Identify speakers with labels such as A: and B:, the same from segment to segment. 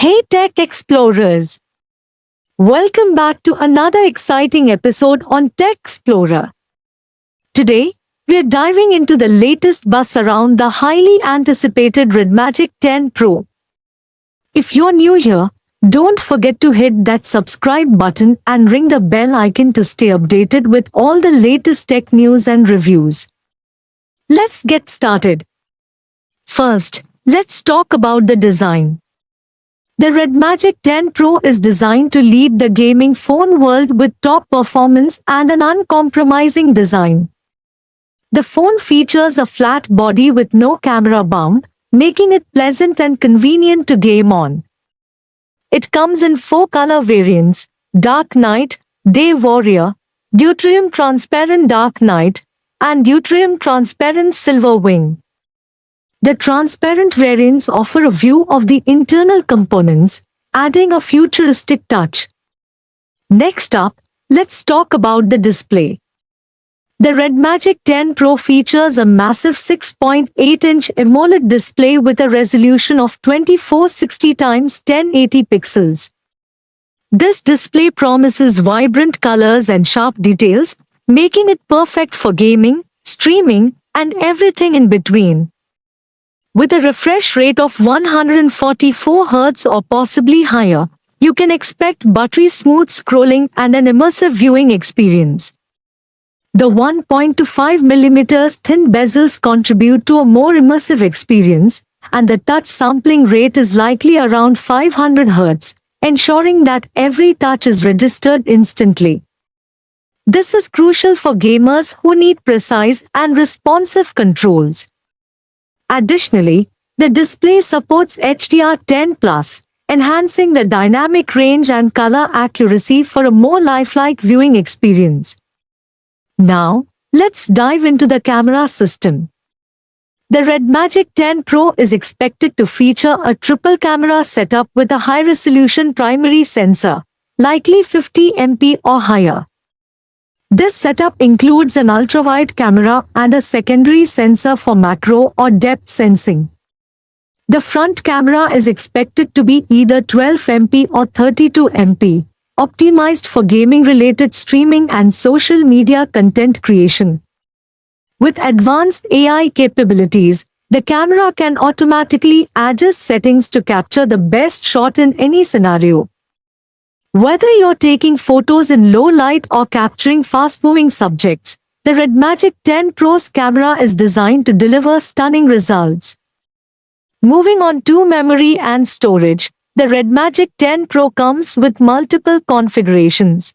A: Hey Tech Explorers! Welcome back to another exciting episode on Tech Explorer. Today, we're diving into the latest buzz around the highly anticipated RedMagic 10 Pro. If you're new here, don't forget to hit that subscribe button and ring the bell icon to stay updated with all the latest tech news and reviews. Let's get started. First, let's talk about the design. The RedMagic 10 Pro is designed to lead the gaming phone world with top performance and an uncompromising design. The phone features a flat body with no camera bump, making it pleasant and convenient to game on. It comes in 4 color variants: Dark Knight, Day Warrior, Deuterium Transparent Dark Knight, and Deuterium Transparent Silver Wing. The transparent variants offer a view of the internal components, adding a futuristic touch. Next up, let's talk about the display. The RedMagic 10 Pro features a massive 6.8-inch AMOLED display with a resolution of 2460 x 1080 pixels. This display promises vibrant colors and sharp details, making it perfect for gaming, streaming, and everything in between. With a refresh rate of 144 Hz or possibly higher, you can expect buttery smooth scrolling and an immersive viewing experience. The 1.25mm thin bezels contribute to a more immersive experience, and the touch sampling rate is likely around 500 Hz, ensuring that every touch is registered instantly. This is crucial for gamers who need precise and responsive controls. Additionally, the display supports HDR10+, enhancing the dynamic range and color accuracy for a more lifelike viewing experience. Now, let's dive into the camera system. The RedMagic 10 Pro is expected to feature a triple camera setup with a high-resolution primary sensor, likely 50 MP or higher. This setup includes an ultrawide camera and a secondary sensor for macro or depth sensing. The front camera is expected to be either 12 MP or 32 MP, optimized for gaming-related streaming and social media content creation. With advanced AI capabilities, the camera can automatically adjust settings to capture the best shot in any scenario. Whether you're taking photos in low light or capturing fast-moving subjects, the RedMagic 10 Pro's camera is designed to deliver stunning results. Moving on to memory and storage, the RedMagic 10 Pro comes with multiple configurations.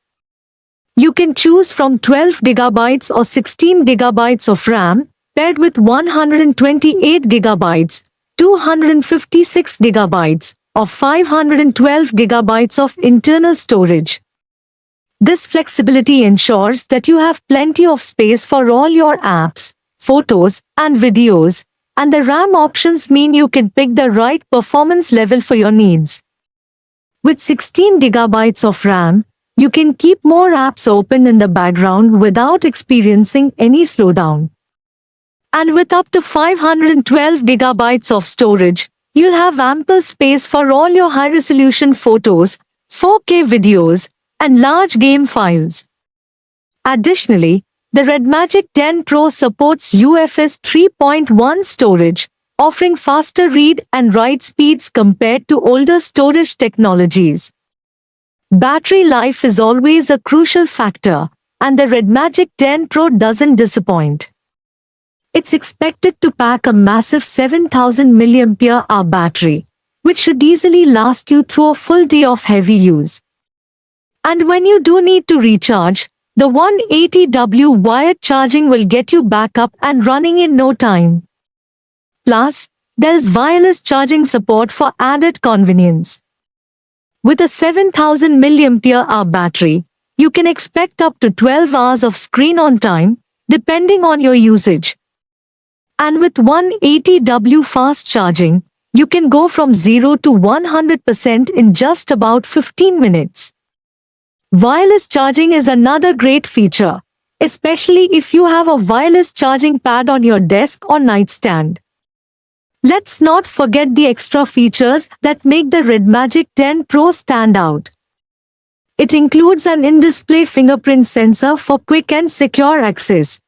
A: You can choose from 12GB or 16GB of RAM, paired with 128GB, 256GB, or 512GB of internal storage. This flexibility ensures that you have plenty of space for all your apps, photos, and videos, and the RAM options mean you can pick the right performance level for your needs. With 16GB of RAM, you can keep more apps open in the background without experiencing any slowdown. And with up to 512GB of storage, you'll have ample space for all your high-resolution photos, 4K videos, and large game files. Additionally, the RedMagic 10 Pro supports UFS 3.1 storage, offering faster read and write speeds compared to older storage technologies. Battery life is always a crucial factor, and the RedMagic 10 Pro doesn't disappoint. It's expected to pack a massive 7000 mAh battery, which should easily last you through a full day of heavy use. And when you do need to recharge, the 180W wired charging will get you back up and running in no time. Plus, there's wireless charging support for added convenience. With a 7000 mAh battery, you can expect up to 12 hours of screen-on time, depending on your usage. And with 180W fast charging, you can go from 0 to 100% in just about 15 minutes. Wireless charging is another great feature, especially if you have a wireless charging pad on your desk or nightstand. Let's not forget the extra features that make the RedMagic 10 Pro stand out. It includes an in-display fingerprint sensor for quick and secure access.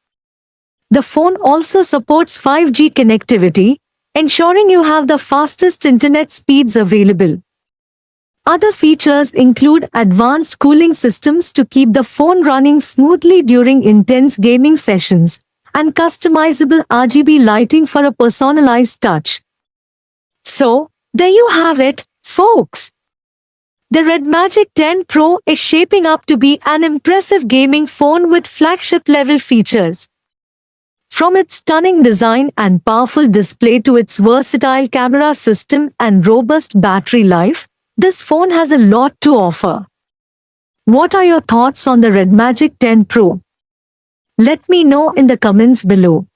A: The phone also supports 5G connectivity, ensuring you have the fastest internet speeds available. Other features include advanced cooling systems to keep the phone running smoothly during intense gaming sessions, and customizable RGB lighting for a personalized touch. So, there you have it, folks. The RedMagic 10 Pro is shaping up to be an impressive gaming phone with flagship-level features. From its stunning design and powerful display to its versatile camera system and robust battery life, this phone has a lot to offer. What are your thoughts on the RedMagic 10 Pro? Let me know in the comments below.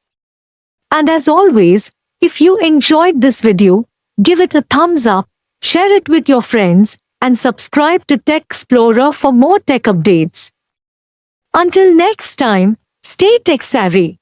A: And as always, if you enjoyed this video, give it a thumbs up, share it with your friends, and subscribe to Xplorer for more tech updates. Until next time, stay tech savvy.